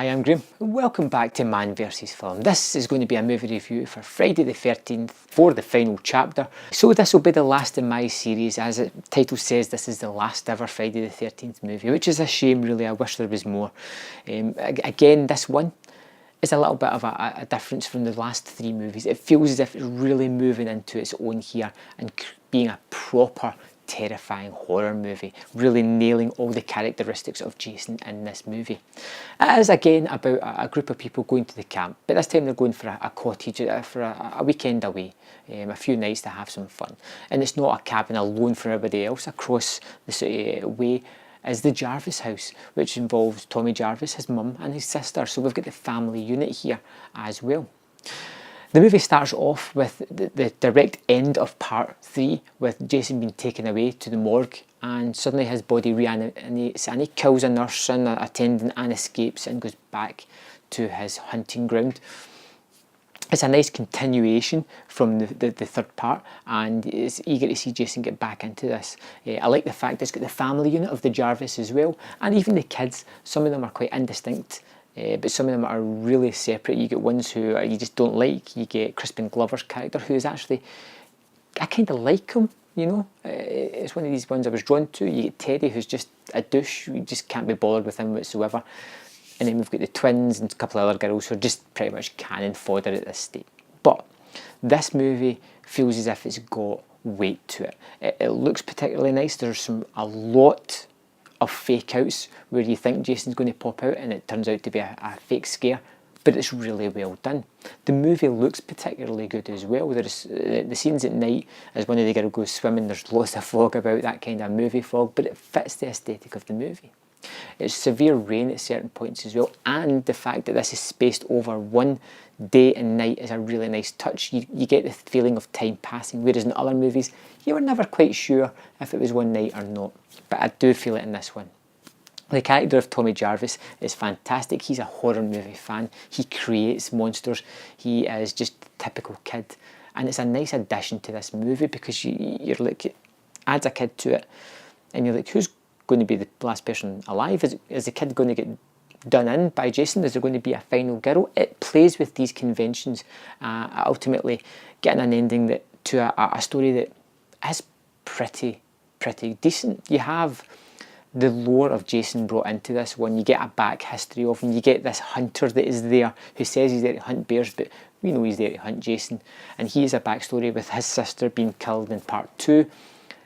Hi, I'm Graham and welcome back to Man vs Film. This is going to be a movie review for Friday the 13th for the final chapter. So this will be the last in my series. As the title says, this is the last ever Friday the 13th movie, which is a shame really. I wish there was more. Again, this one is a little bit of a difference from the last three movies. It feels as if it's really moving into its own here and being a proper terrifying horror movie, really nailing all the characteristics of Jason in this movie. It is again about a group of people going to the camp, but this time they're going for a cottage, for a weekend away, a few nights to have some fun. And it's not a cabin alone for everybody else. Across the way is the Jarvis house, which involves Tommy Jarvis, his mum and his sister. So we've got the family unit here as well. The movie starts off with the direct end of part 3, with Jason being taken away to the morgue, and suddenly his body reanimates and he kills a nurse and an attendant and escapes and goes back to his hunting ground. It's a nice continuation from the third part, and it's eager to see Jason get back into this. I like the fact it's got the family unit of the Jarvis as well, and even the kids. Some of them are quite indistinct, but some of them are really separate. You get ones who you just don't like. You get Crispin Glover's character, who is actually, I kind of like him, you know. It's one of these ones I was drawn to. You get Teddy, who's just a douche. You just can't be bothered with him whatsoever. And then we've got the twins and a couple of other girls who are just pretty much cannon fodder at this stage. But this movie feels as if it's got weight to it. It looks particularly nice. There's a lot of fake outs where you think Jason's going to pop out and it turns out to be a fake scare, but it's really well done. The movie looks particularly good as well. There's the scenes at night as one of the girls goes swimming. There's lots of fog about, that kind of movie fog, but it fits the aesthetic of the movie. It's severe rain at certain points as well, and the fact that this is spaced over one day and night is a really nice touch. You get the feeling of time passing, whereas in other movies you were never quite sure if it was one night or not, but I do feel it in this one. The character of Tommy Jarvis is fantastic. He's a horror movie fan. He creates monsters. He is just a typical kid, and it's a nice addition to this movie because you're like, it adds a kid to it, and you're like, who's going to be the last person alive? Is the kid going to get done in by Jason? Is there going to be a final girl? It plays with these conventions, ultimately getting an ending to a story that is pretty decent. You have the lore of Jason brought into this one. You get a back history of him. You get this hunter that is there who says he's there to hunt bears, but we know he's there to hunt Jason. And he has a backstory with his sister being killed in part 2,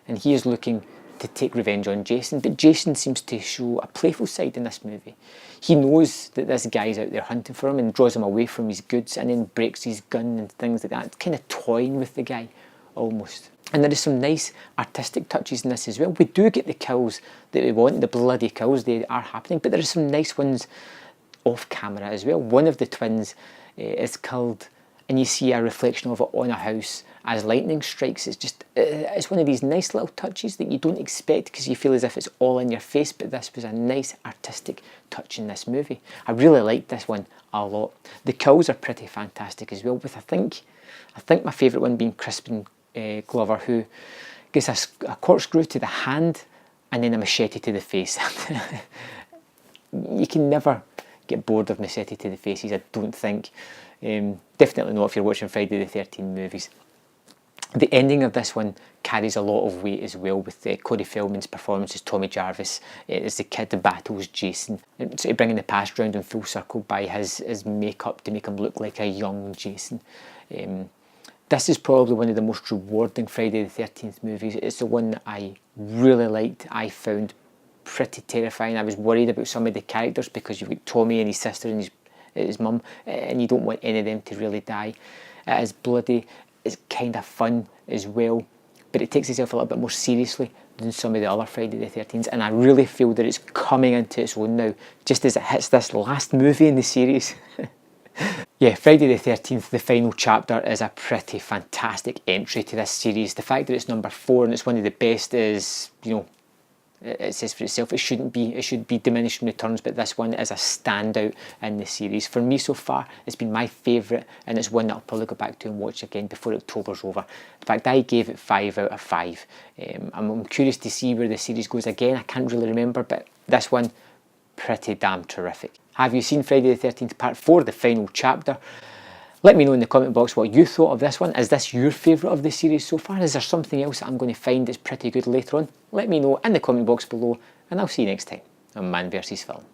and he is looking to take revenge on Jason, but Jason seems to show a playful side in this movie. He knows that this guy's out there hunting for him and draws him away from his goods and then breaks his gun and things like that. It's kind of toying with the guy, almost. And there is some nice artistic touches in this as well. We do get the kills that we want, the bloody kills, they are happening, but there are some nice ones off camera as well. One of the twins is killed and you see a reflection of it on a house as lightning strikes. It's one of these nice little touches that you don't expect because you feel as if it's all in your face, but this was a nice artistic touch in this movie. I really liked this one a lot. The kills are pretty fantastic as well, with I think my favourite one being Crispin Glover, who gets a corkscrew to the hand and then a machete to the face. You can never get bored of machete to the faces, I don't think. Definitely not if you're watching Friday the 13th movies. The ending of this one carries a lot of weight as well, with Corey Feldman's performance as Tommy Jarvis as the kid that battles Jason, and sort of bringing the past round in full circle by his makeup to make him look like a young Jason. This is probably one of the most rewarding Friday the 13th movies. It's the one that I really liked. I found pretty terrifying. I was worried about some of the characters because you've got Tommy and his sister and his mum, and you don't want any of them to really die. It is bloody. It's kind of fun as well, but it takes itself a little bit more seriously than some of the other Friday the 13th, and I really feel that it's coming into its own now, just as it hits this last movie in the series. Yeah, Friday the 13th, the final chapter, is a pretty fantastic entry to this series. The fact that it's number 4 and it's one of the best is, you know, it says for itself. It should be diminishing returns, but this one is a standout in the series. For me so far, it's been my favourite, and it's one that I'll probably go back to and watch again before October's over. In fact, I gave it 5 out of 5. I'm curious to see where the series goes again. I can't really remember, but this one, pretty damn terrific. Have you seen Friday the 13th Part 4, the final chapter? Let me know in the comment box what you thought of this one. Is this your favourite of the series so far? Is there something else that I'm going to find that's pretty good later on? Let me know in the comment box below, and I'll see you next time on Man vs Film.